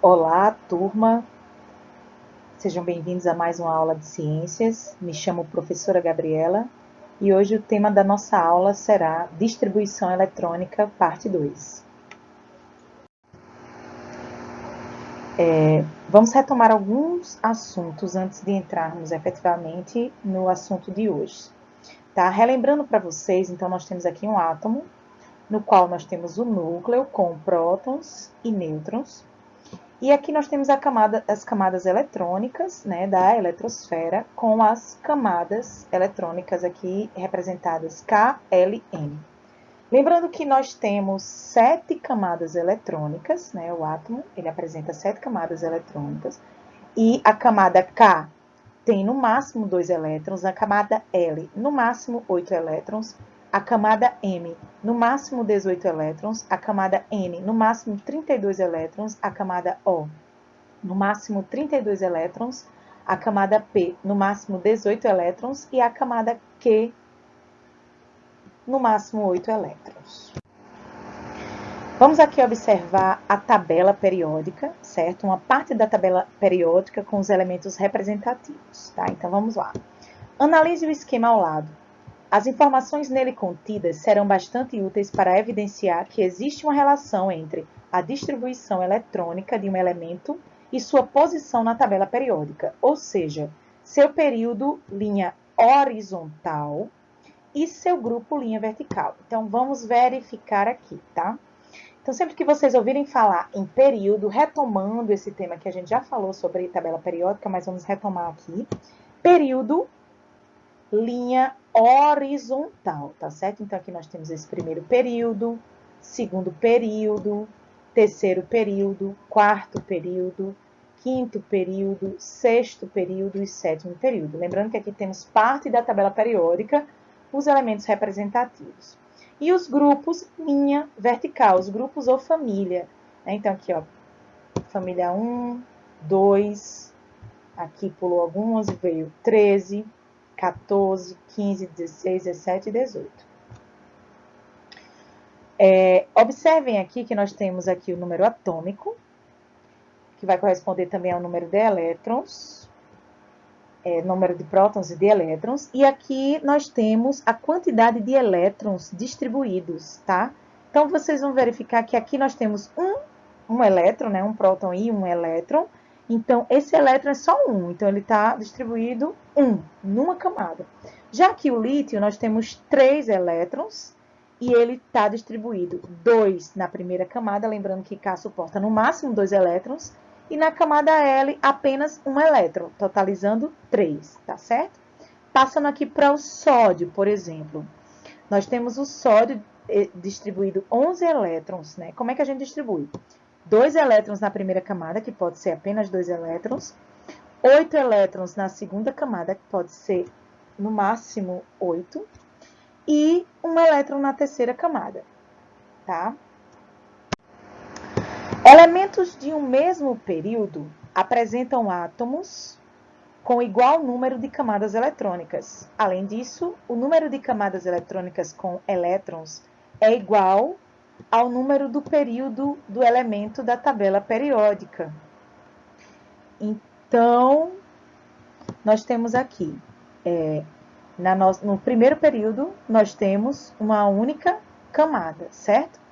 Olá, turma. Sejam bem-vindos a mais uma aula de ciências. Me chamo professora Gabriela e hoje o tema da nossa aula será Distribuição Eletrônica, parte 2. Vamos retomar alguns assuntos antes de entrarmos efetivamente no assunto de hoje. Tá? Relembrando para vocês, então nós temos aqui um átomo, no qual nós temos o núcleo com prótons e nêutrons. E aqui nós temos as camadas eletrônicas, né, da eletrosfera, com as camadas eletrônicas aqui representadas K, L, M. Lembrando que nós temos 7 camadas eletrônicas, né, o átomo ele apresenta 7 camadas eletrônicas, e a camada K tem no máximo 2 elétrons, a camada L no máximo 8 elétrons, a camada M no máximo 18 elétrons, a camada N no máximo 32 elétrons, a camada O no máximo 32 elétrons, a camada P no máximo 18 elétrons e a camada Q no máximo 8 elétrons. Vamos aqui observar a tabela periódica, certo? Uma parte da tabela periódica com os elementos representativos, tá? Então vamos lá. Analise o esquema ao lado. As informações nele contidas serão bastante úteis para evidenciar que existe uma relação entre a distribuição eletrônica de um elemento e sua posição na tabela periódica, ou seja, seu período linha horizontal e seu grupo linha vertical. Então vamos verificar aqui, tá? Então, sempre que vocês ouvirem falar em período, retomando esse tema que a gente já falou sobre tabela periódica, mas vamos retomar aqui. Período, linha horizontal, tá certo? Então, aqui nós temos esse primeiro período, segundo período, terceiro período, quarto período, quinto período, sexto período e sétimo período. Lembrando que aqui temos parte da tabela periódica, os elementos representativos. E os grupos, linha vertical, os grupos ou família. Então, aqui, ó, família 1, 2, aqui pulou algumas, veio 13, 14, 15, 16, 17 e 18. Observem aqui que nós temos aqui o número atômico, que vai corresponder também ao número de elétrons, número de prótons e de elétrons, e aqui nós temos a quantidade de elétrons distribuídos, tá? Então, vocês vão verificar que aqui nós temos um elétron, né? Um próton e um elétron. Então, esse elétron é só um, então ele está distribuído numa camada. Já que o lítio, nós temos 3 elétrons e ele está distribuído 2 na primeira camada, lembrando que K suporta no máximo 2 elétrons, e na camada L apenas um elétron, totalizando 3, tá certo? Passando aqui para o sódio, por exemplo. Nós temos o sódio distribuído 11 elétrons, né? Como é que a gente distribui? 2 elétrons na primeira camada, que pode ser apenas 2 elétrons, 8 elétrons na segunda camada, que pode ser no máximo 8, e um elétron na terceira camada, tá? Elementos de um mesmo período apresentam átomos com igual número de camadas eletrônicas. Além disso, o número de camadas eletrônicas com elétrons é igual ao número do período do elemento da tabela periódica. Então, nós temos aqui, no primeiro período, nós temos uma única camada, certo?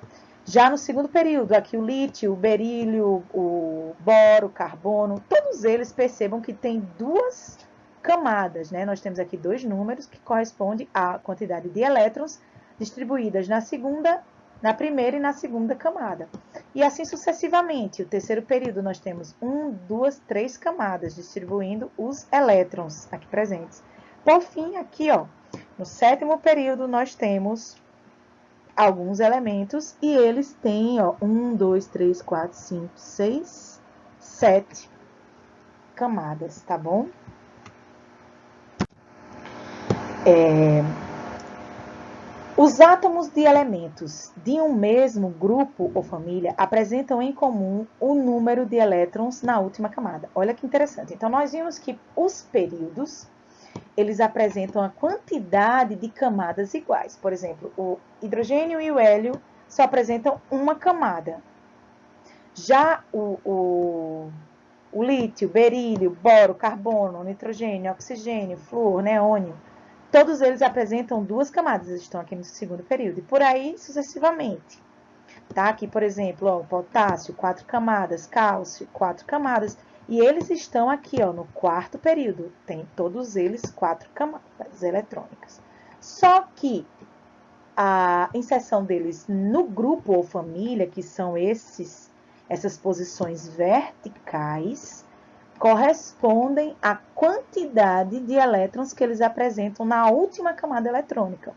Já no segundo período, aqui o lítio, o berílio, o boro, o carbono, todos eles percebam que tem 2 camadas, né? Nós temos aqui 2 números que correspondem à quantidade de elétrons distribuídas na primeira e na segunda camada. E assim sucessivamente. O terceiro período nós temos 1, 2, 3 camadas distribuindo os elétrons aqui presentes. Por fim, aqui, ó, no sétimo período nós temos alguns elementos e eles têm, ó, 1, 2, 3, 4, 5, 6, 7 camadas, tá bom? Os átomos de elementos de um mesmo grupo ou família apresentam em comum o número de elétrons na última camada. Olha que interessante. Então, nós vimos que os períodos, eles apresentam a quantidade de camadas iguais. Por exemplo, o hidrogênio e o hélio só apresentam uma camada. Já o lítio, berílio, boro, carbono, nitrogênio, oxigênio, flúor, neônio, todos eles apresentam duas camadas, estão aqui no segundo período, e por aí sucessivamente. Tá? Aqui, por exemplo, ó, o potássio, 4 camadas, cálcio, 4 camadas, e eles estão aqui ó, no quarto período, tem todos eles 4 camadas eletrônicas. Só que a inserção deles no grupo ou família, que são essas posições verticais, correspondem à quantidade de elétrons que eles apresentam na última camada eletrônica.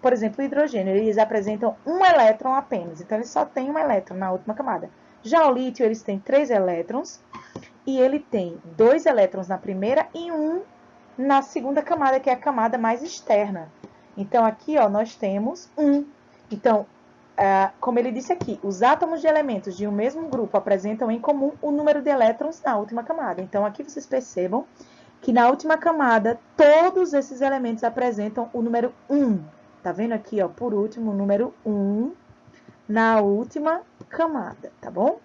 Por exemplo, o hidrogênio, eles apresentam um elétron apenas, então ele só tem um elétron na última camada. Já o lítio, eles têm 3 elétrons, e ele tem 2 elétrons na primeira e 1 na segunda camada, que é a camada mais externa. Então, aqui ó, nós temos 1. Então, como ele disse aqui, os átomos de elementos de um mesmo grupo apresentam em comum o número de elétrons na última camada. Então, aqui vocês percebam que na última camada, todos esses elementos apresentam o número 1. Tá vendo aqui, ó, por último, o número 1 na última camada, tá bom?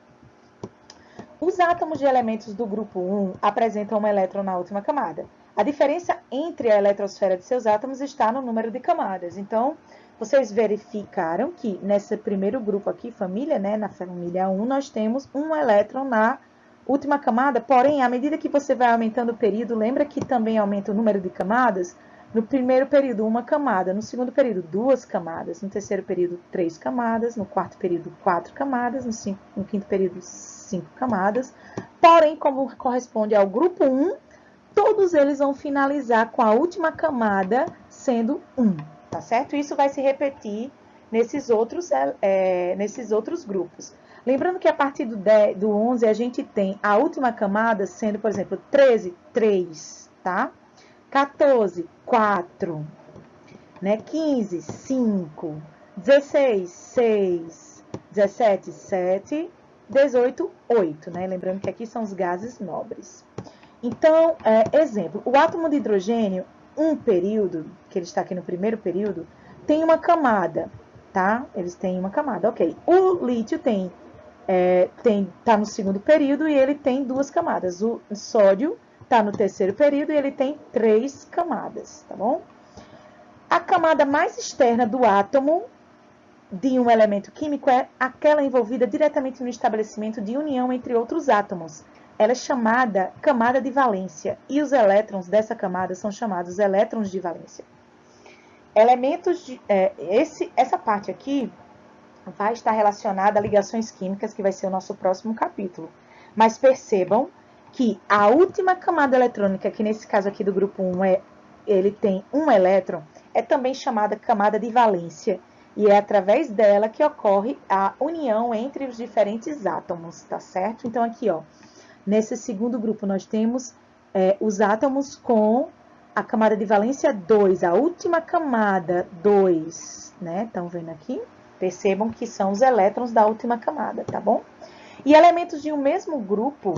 Os átomos de elementos do grupo 1 apresentam um elétron na última camada. A diferença entre a eletrosfera de seus átomos está no número de camadas. Então, vocês verificaram que nesse primeiro grupo aqui, família, né, na família 1, nós temos um elétron na última camada, porém, à medida que você vai aumentando o período, lembra que também aumenta o número de camadas? No primeiro período, uma camada. No segundo período, 2 camadas. No terceiro período, 3 camadas. No quarto período, 4 camadas. No quinto período, 5 camadas. Porém, como corresponde ao grupo 1, todos eles vão finalizar com a última camada sendo 1. Tá certo? Isso vai se repetir nesses outros grupos. Lembrando que a partir do 11, a gente tem a última camada sendo, por exemplo, 13, 3, tá? 14, 4, né? 15, 5, 16, 6, 17, 7, 18, 8, né? Lembrando que aqui são os gases nobres. Então, exemplo, o átomo de hidrogênio, um período, que ele está aqui no primeiro período, tem uma camada, tá? Eles têm uma camada, ok. O lítio tá no segundo período e ele tem 2 camadas. O sódio está no terceiro período e ele tem 3 camadas, tá bom? A camada mais externa do átomo de um elemento químico é aquela envolvida diretamente no estabelecimento de união entre outros átomos. Ela é chamada camada de valência e os elétrons dessa camada são chamados elétrons de valência. Essa parte aqui vai estar relacionada a ligações químicas, que vai ser o nosso próximo capítulo. Mas percebam que a última camada eletrônica, que nesse caso aqui do grupo 1 ele tem um elétron, é também chamada camada de valência. E é através dela que ocorre a união entre os diferentes átomos, tá certo? Então, aqui, ó, nesse segundo grupo, nós temos os átomos com a camada de valência 2, a última camada 2, né? Estão vendo aqui? Percebam que são os elétrons da última camada, tá bom? E elementos de um mesmo grupo,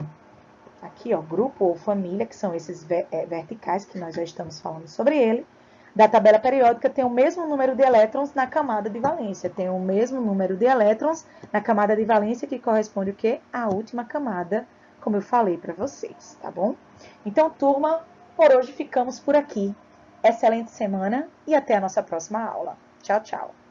aqui, ó, grupo ou família, que são esses verticais, que nós já estamos falando sobre ele, da tabela periódica tem o mesmo número de elétrons na camada de valência. Tem o mesmo número de elétrons na camada de valência, que corresponde o quê? À última camada, como eu falei para vocês, tá bom? Então, turma, por hoje ficamos por aqui. Excelente semana e até a nossa próxima aula. Tchau, tchau!